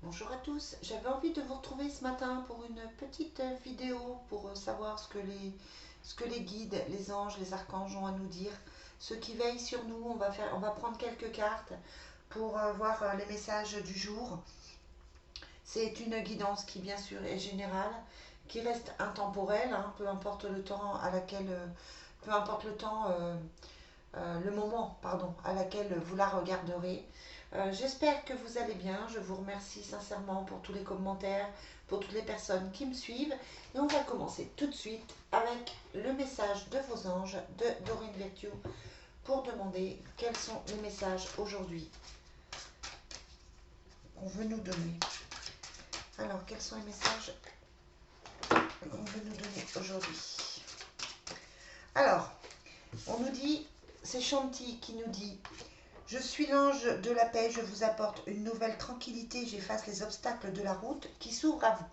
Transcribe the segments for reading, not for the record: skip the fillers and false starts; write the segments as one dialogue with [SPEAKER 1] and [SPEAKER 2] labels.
[SPEAKER 1] Bonjour à tous, j'avais envie de vous retrouver ce matin pour une petite vidéo pour savoir ce que les guides, les anges, les archanges ont à nous dire. Ceux qui veillent sur nous, on va prendre quelques cartes pour voir les messages du jour. C'est une guidance qui bien sûr est générale, qui reste intemporelle, hein, peu importe le temps à laquelle, peu importe le temps, le moment, pardon, à laquelle vous la regarderez. J'espère que vous allez bien. Je vous remercie sincèrement pour tous les commentaires, pour toutes les personnes qui me suivent. Et on va commencer tout de suite avec le message de vos anges de Dorine Virtue pour demander quels sont les messages aujourd'hui qu'on veut nous donner. Alors, quels sont les messages qu'on veut nous donner aujourd'hui? Alors, on nous dit, c'est Shanti qui nous dit: je suis l'ange de la paix, je vous apporte une nouvelle tranquillité, j'efface les obstacles de la route qui s'ouvrent à vous.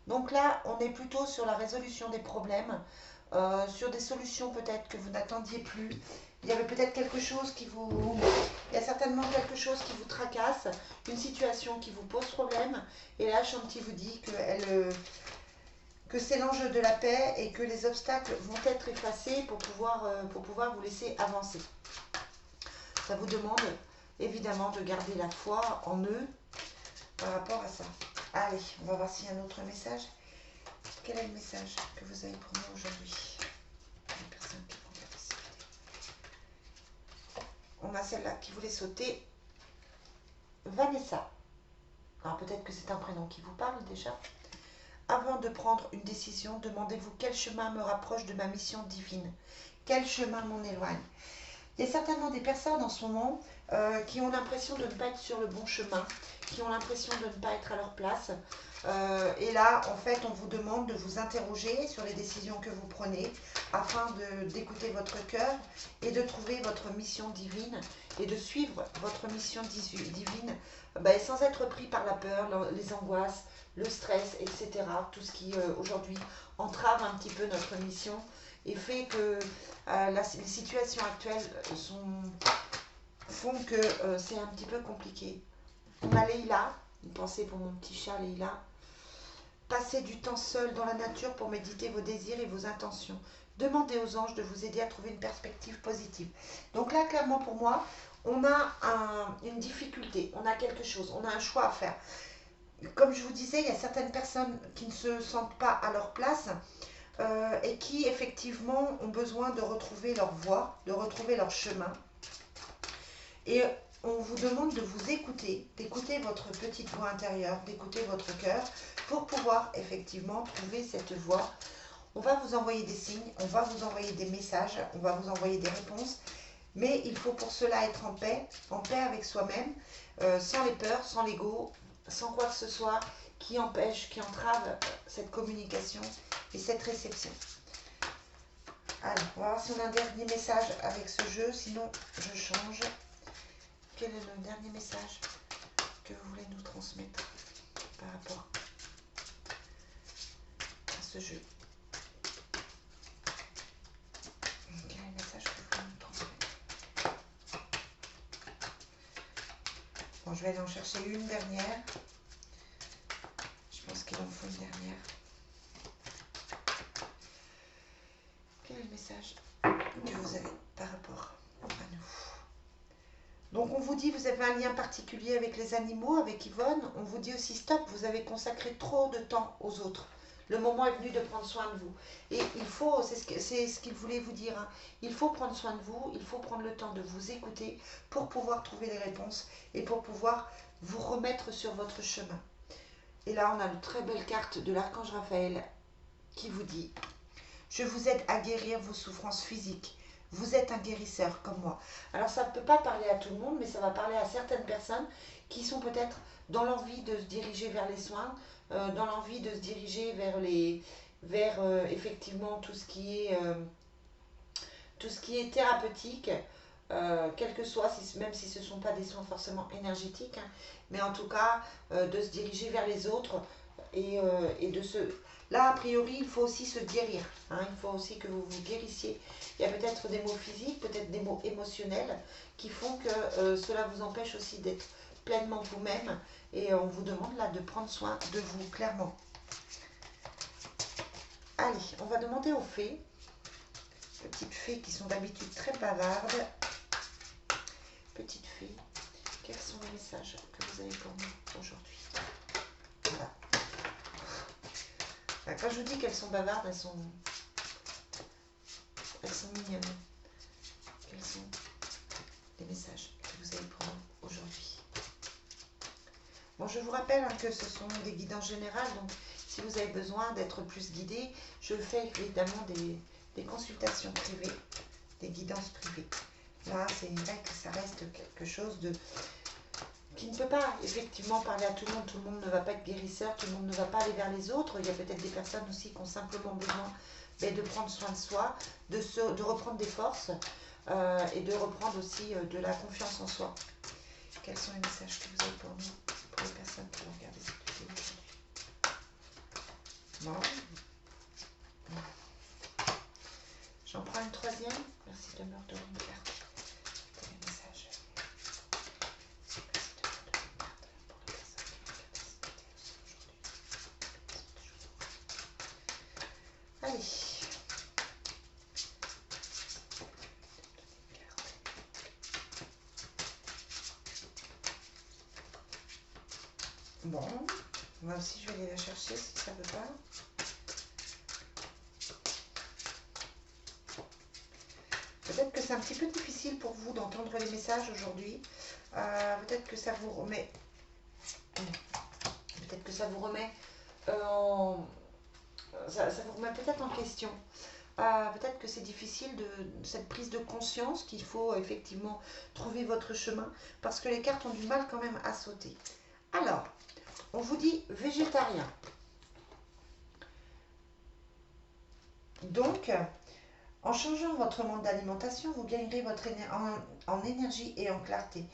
[SPEAKER 1] Donc là, on est plutôt sur la résolution des problèmes, sur des solutions peut-être que vous n'attendiez plus. Il y avait peut-être quelque chose qui vous... Il y a certainement quelque chose qui vous tracasse, une situation qui vous pose problème. Et là, Shanti vous dit que c'est l'ange de la paix et que les obstacles vont être effacés pour pouvoir vous laisser avancer. Ça vous demande évidemment de garder la foi en eux par rapport à ça. Allez, on va voir s'il y a un autre message. Quel est le message que vous avez pour moi aujourd'hui? Les personnes qui vont participer. On a celle-là qui voulait sauter. Vanessa. Alors peut-être que c'est un prénom qui vous parle déjà. Avant de prendre une décision, demandez-vous quel chemin me rapproche de ma mission divine. Quel chemin m'en éloigne. Il y a certainement des personnes en ce moment qui ont l'impression de ne pas être sur le bon chemin, qui ont l'impression de ne pas être à leur place. Et là, en fait, on vous demande de vous interroger sur les décisions que vous prenez afin d'écouter votre cœur et de trouver votre mission divine et de suivre votre mission divine sans être pris par la peur, les angoisses, le stress, etc. Tout ce qui aujourd'hui entrave un petit peu notre mission et fait que les situations actuelles font que c'est un petit peu compliqué. On a Leïla, une pensée pour mon petit chat Leïla. Passez du temps seul dans la nature pour méditer vos désirs et vos intentions. Demandez aux anges de vous aider à trouver une perspective positive. Donc là, clairement pour moi, on a une difficulté, on a quelque chose, on a un choix à faire. Comme je vous disais, il y a certaines personnes qui ne se sentent pas à leur place et qui effectivement ont besoin de retrouver leur voie, de retrouver leur chemin. Et on vous demande de vous écouter, d'écouter votre petite voix intérieure, d'écouter votre cœur pour pouvoir effectivement trouver cette voie. On va vous envoyer des signes, on va vous envoyer des messages, on va vous envoyer des réponses, mais il faut pour cela être en paix avec soi-même, sans les peurs, sans l'ego, sans quoi que ce soit qui empêche, qui entrave cette communication et cette réception. Alors, on va voir si on a un dernier message avec ce jeu, sinon je change. Quel est le dernier message que vous voulez nous transmettre par rapport à ce jeu? Quel est le message que vous voulez nous transmettre? Bon, je vais aller en chercher une dernière. Je pense qu'il en faut une dernière. Quel est le message que vous avez par rapport à nous? Donc on vous dit, vous avez un lien particulier avec les animaux, avec Yvonne. On vous dit aussi, stop, vous avez consacré trop de temps aux autres. Le moment est venu de prendre soin de vous. Et il faut, c'est ce qu'il voulait vous dire, hein, il faut prendre soin de vous, il faut prendre le temps de vous écouter pour pouvoir trouver les réponses et pour pouvoir vous remettre sur votre chemin. Et là, on a une très belle carte de l'archange Raphaël qui vous dit: je vous aide à guérir vos souffrances physiques. Vous êtes un guérisseur comme moi. Alors ça ne peut pas parler à tout le monde, mais ça va parler à certaines personnes qui sont peut-être dans l'envie de se diriger vers les soins, dans l'envie de se diriger vers effectivement tout ce qui est thérapeutique, quel que soit, même si ce ne sont pas des soins forcément énergétiques, hein, mais en tout cas de se diriger vers les autres et de se... Là, a priori, il faut aussi se guérir. Hein, il faut aussi que vous vous guérissiez. Il y a peut-être des mots physiques, peut-être des mots émotionnels qui font que cela vous empêche aussi d'être pleinement vous-même. Et on vous demande là de prendre soin de vous, clairement. Allez, on va demander aux fées, petites fées qui sont d'habitude très bavardes. Petites fées, quels sont les messages que vous avez pour nous aujourd'hui? Voilà. Quand je vous dis qu'elles sont bavardes, elles sont mignonnes. Quels sont les messages que vous avez pour nous aujourd'hui? Bon, je vous rappelle que ce sont des guidances générales, donc si vous avez besoin d'être plus guidé, je fais évidemment des consultations privées, des guidances privées. Là, c'est vrai que ça reste quelque chose qui ne peut pas effectivement parler à tout le monde. Tout le monde ne va pas être guérisseur, tout le monde ne va pas aller vers les autres. Il y a peut-être des personnes aussi qui ont simplement besoin de prendre soin de soi, de reprendre des forces et de reprendre aussi de la confiance en soi. Quels sont les messages que vous avez pour nous, pour les personnes qui vont regarder cette vidéo aujourd'hui? Bon. J'en prends une troisième. Merci de me redonner une carte. Les messages. Merci de me redonner une carte pour les personnes qui vont regarder cette vidéo aujourd'hui. Allez. Bon, moi aussi je vais aller la chercher si ça ne veut pas. Peut-être que c'est un petit peu difficile pour vous d'entendre les messages aujourd'hui. Peut-être que ça vous remet. Peut-être que ça vous remet en. Ça vous remet peut-être en question. Peut-être que c'est difficile de cette prise de conscience qu'il faut effectivement trouver votre chemin parce que les cartes ont du mal quand même à sauter. Alors, on vous dit végétarien. Donc, en changeant votre mode d'alimentation, vous gagnerez en énergie et en clarté.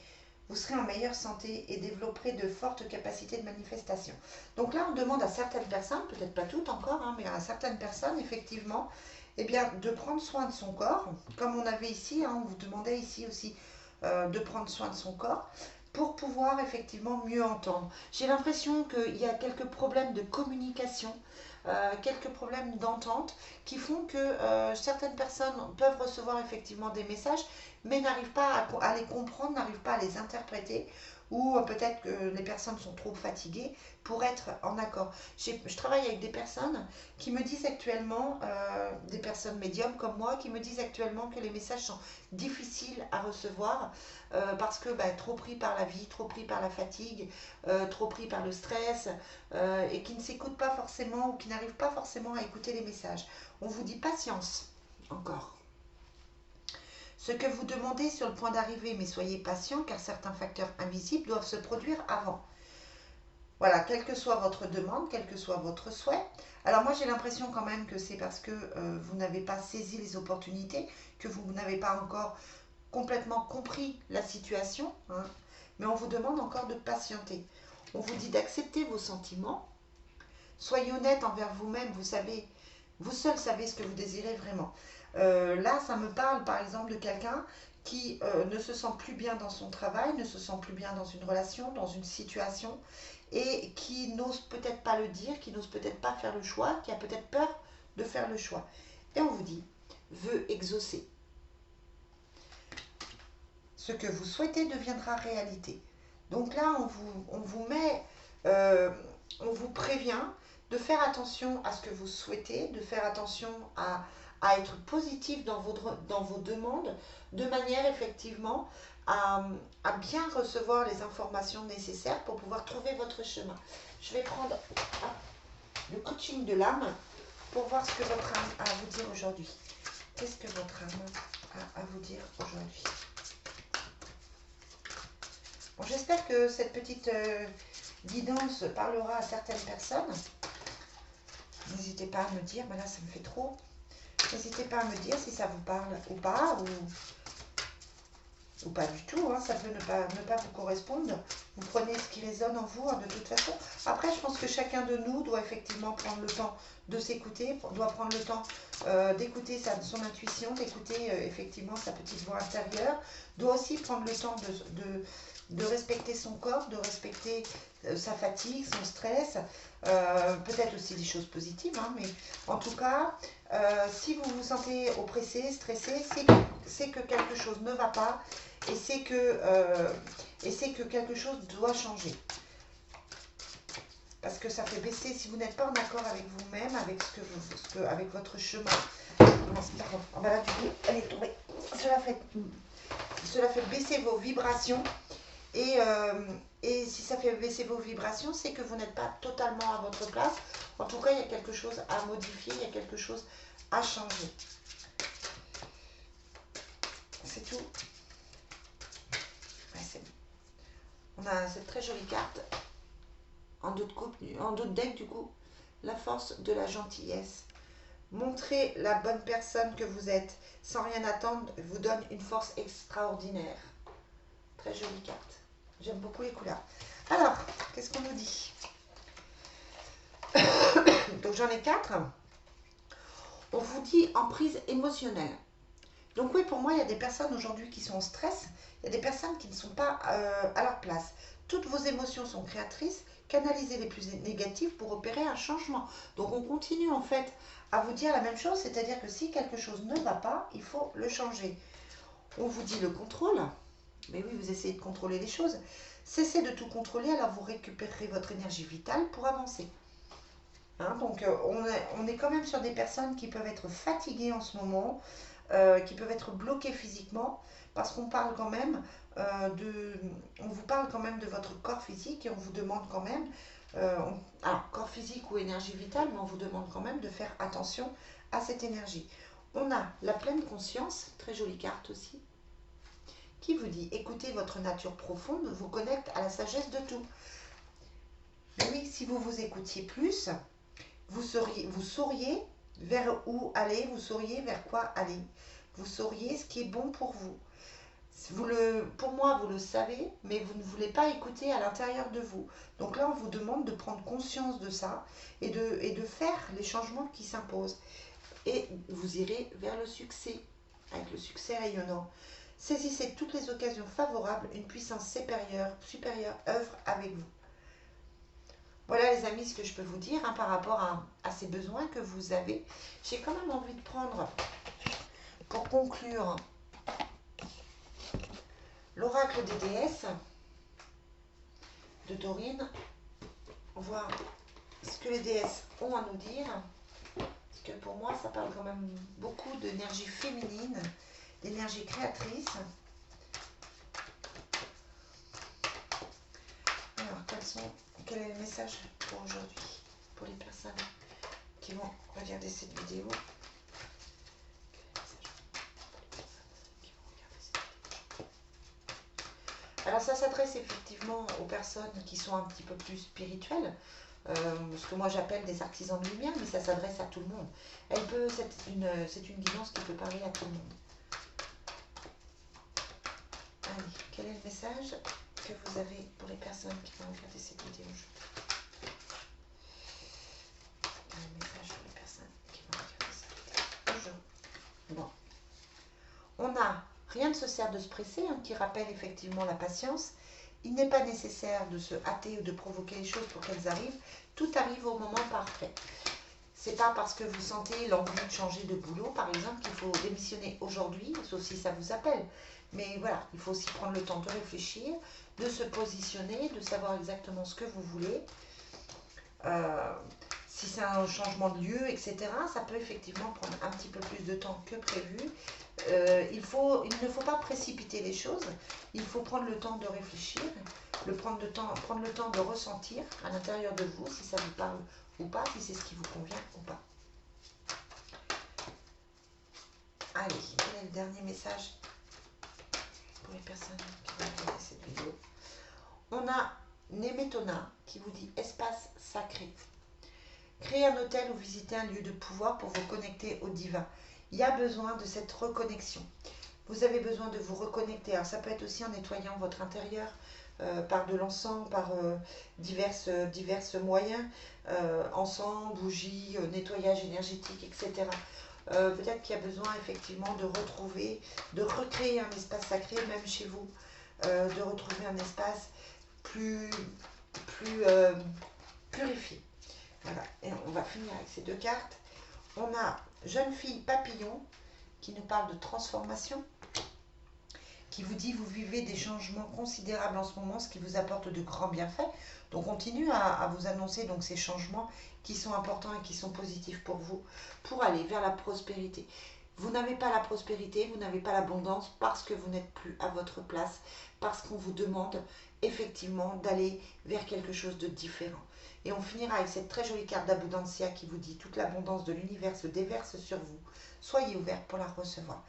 [SPEAKER 1] Vous serez en meilleure santé et développerez de fortes capacités de manifestation. Donc là, on demande à certaines personnes, peut-être pas toutes encore, mais à certaines personnes, effectivement, eh bien, de prendre soin de son corps, comme on avait ici, on vous demandait ici aussi de prendre soin de son corps, pour pouvoir effectivement mieux entendre. J'ai l'impression qu'il y a quelques problèmes de communication, quelques problèmes d'entente qui font que certaines personnes peuvent recevoir effectivement des messages, mais n'arrivent pas à les comprendre, n'arrivent pas à les interpréter, ou peut-être que les personnes sont trop fatiguées pour être en accord. Je travaille avec des personnes qui me disent actuellement, des personnes médiums comme moi, qui me disent actuellement que les messages sont difficiles à recevoir parce que trop pris par la vie, trop pris par la fatigue, trop pris par le stress et qui ne s'écoutent pas forcément ou qui n'arrivent pas forcément à écouter les messages. On vous dit patience encore. Ce que vous demandez sur le point d'arriver, mais soyez patient car certains facteurs invisibles doivent se produire avant. Voilà, quelle que soit votre demande, quel que soit votre souhait. Alors moi j'ai l'impression quand même que c'est parce que vous n'avez pas saisi les opportunités, que vous n'avez pas encore complètement compris la situation, mais on vous demande encore de patienter. On vous dit d'accepter vos sentiments. Soyez honnête envers vous-même, vous savez, vous seul savez ce que vous désirez vraiment. Là, ça me parle par exemple de quelqu'un qui ne se sent plus bien dans son travail, ne se sent plus bien dans une relation, dans une situation, et qui n'ose peut-être pas le dire, qui n'ose peut-être pas faire le choix, qui a peut-être peur de faire le choix. Et on vous dit, veut exaucer. Ce que vous souhaitez deviendra réalité. Donc là, on vous met, on vous prévient de faire attention à ce que vous souhaitez, de faire attention à être positif dans vos demandes, de manière effectivement à bien recevoir les informations nécessaires pour pouvoir trouver votre chemin. Je vais prendre le coaching de l'âme pour voir ce que votre âme a à vous dire aujourd'hui. Qu'est-ce que votre âme a à vous dire aujourd'hui? Bon, j'espère que cette petite guidance parlera à certaines personnes. N'hésitez pas à me dire, mais là ça me fait trop. N'hésitez pas à me dire si ça vous parle ou pas, ou pas du tout, ça peut ne pas vous correspondre. Vous prenez ce qui résonne en vous de toute façon. Après, je pense que chacun de nous doit effectivement prendre le temps de s'écouter, doit prendre le temps d'écouter son intuition, d'écouter effectivement sa petite voix intérieure, doit aussi prendre le temps de respecter son corps, de respecter sa fatigue, son stress, peut-être aussi des choses positives, hein, mais en tout cas, si vous vous sentez oppressé, stressé, c'est que quelque chose ne va pas et c'est que quelque chose doit changer. Parce que ça fait baisser, si vous n'êtes pas en accord avec vous-même, avec avec votre chemin. Ah bah là, du coup, elle est tombée. Cela fait baisser vos vibrations. Et si ça fait baisser vos vibrations, c'est que vous n'êtes pas totalement à votre place. En tout cas, il y a quelque chose à modifier, il y a quelque chose à changer. C'est tout. Ouais, c'est bon. On a cette très jolie carte en dos de deck du coup. La force de la gentillesse. Montrez la bonne personne que vous êtes sans rien attendre vous donne une force extraordinaire. Très jolie carte. J'aime beaucoup les couleurs. Alors, qu'est-ce qu'on nous dit? Donc j'en ai 4. On vous dit emprise émotionnelle. Donc oui, pour moi, il y a des personnes aujourd'hui qui sont en stress. Il y a des personnes qui ne sont pas à leur place. Toutes vos émotions sont créatrices. Canalisez les plus négatives pour opérer un changement. Donc on continue en fait à vous dire la même chose. C'est-à-dire que si quelque chose ne va pas, il faut le changer. On vous dit le contrôle. Mais oui, vous essayez de contrôler les choses. Cessez de tout contrôler, alors vous récupérerez votre énergie vitale pour avancer. Hein, donc on est quand même sur des personnes qui peuvent être fatiguées en ce moment, qui peuvent être bloquées physiquement, parce qu'on parle quand même on vous parle quand même de votre corps physique et on vous demande quand même, alors corps physique ou énergie vitale, mais on vous demande quand même de faire attention à cette énergie. On a la pleine conscience, très jolie carte aussi, qui vous dit écoutez votre nature profonde, vous connecte à la sagesse de tout. Mais oui, si vous vous écoutiez plus, vous sauriez vers où aller, vous sauriez vers quoi aller. Vous sauriez ce qui est bon pour vous. Pour moi, vous le savez, mais vous ne voulez pas écouter à l'intérieur de vous. Donc là, on vous demande de prendre conscience de ça et de faire les changements qui s'imposent. Et vous irez vers le succès, avec le succès rayonnant. Saisissez toutes les occasions favorables, une puissance supérieure œuvre avec vous. Voilà les amis ce que je peux vous dire hein, par rapport à ces besoins que vous avez. J'ai quand même envie de prendre, pour conclure, l'oracle des déesses de Taurine. Voir ce que les déesses ont à nous dire. Parce que pour moi ça parle quand même beaucoup d'énergie féminine, d'énergie créatrice. Alors, quel est le message pour aujourd'hui, pour les personnes qui vont regarder cette vidéo? Alors, ça s'adresse effectivement aux personnes qui sont un petit peu plus spirituelles, ce que moi j'appelle des artisans de lumière, mais ça s'adresse à tout le monde. C'est une guidance qui peut parler à tout le monde. Allez, quel est le message que vous avez pour les personnes qui vont regarder cette vidéo aujourd'hui? Quel est le message pour les personnes qui vont regarder cette vidéo aujourd'hui? Bon. On a rien ne se sert de se presser, hein, qui rappelle effectivement la patience. Il n'est pas nécessaire de se hâter ou de provoquer les choses pour qu'elles arrivent. Tout arrive au moment parfait. C'est pas parce que vous sentez l'envie de changer de boulot, par exemple, qu'il faut démissionner aujourd'hui, sauf si ça vous appelle. Mais voilà, il faut aussi prendre le temps de réfléchir, de se positionner, de savoir exactement ce que vous voulez. Si c'est un changement de lieu, etc., ça peut effectivement prendre un petit peu plus de temps que prévu. Il ne faut pas précipiter les choses. Il faut prendre le temps de réfléchir, prendre le temps de ressentir à l'intérieur de vous si ça vous parle ou pas, si c'est ce qui vous convient ou pas. Allez, quel est le dernier message pour les personnes qui vont regarder cette vidéo? On a Nemetona qui vous dit espace sacré. Créez un hôtel ou visitez un lieu de pouvoir pour vous connecter au divin. Il y a besoin de cette reconnexion. Vous avez besoin de vous reconnecter. Alors ça peut être aussi en nettoyant votre intérieur par de l'encens, par divers moyens, encens, bougies, nettoyage énergétique, etc. Peut-être qu'il y a besoin effectivement de retrouver, de recréer un espace sacré même chez vous. de retrouver un espace plus purifié. Voilà, et on va finir avec ces deux cartes. On a jeune fille papillon qui nous parle de transformation, qui vous dit vous vivez des changements considérables en ce moment, ce qui vous apporte de grands bienfaits. Donc continue à vous annoncer donc ces changements qui sont importants et qui sont positifs pour vous, pour aller vers la prospérité. Vous n'avez pas la prospérité, vous n'avez pas l'abondance parce que vous n'êtes plus à votre place, parce qu'on vous demande effectivement d'aller vers quelque chose de différent. Et on finira avec cette très jolie carte d'Abundancia qui vous dit toute l'abondance de l'univers se déverse sur vous. Soyez ouvert pour la recevoir.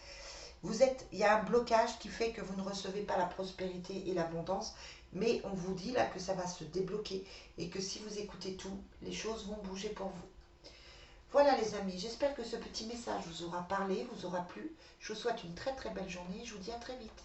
[SPEAKER 1] Il y a un blocage qui fait que vous ne recevez pas la prospérité et l'abondance, mais on vous dit là que ça va se débloquer et que si vous écoutez tout, les choses vont bouger pour vous. Voilà les amis, j'espère que ce petit message vous aura parlé, vous aura plu. Je vous souhaite une très très belle journée et je vous dis à très vite.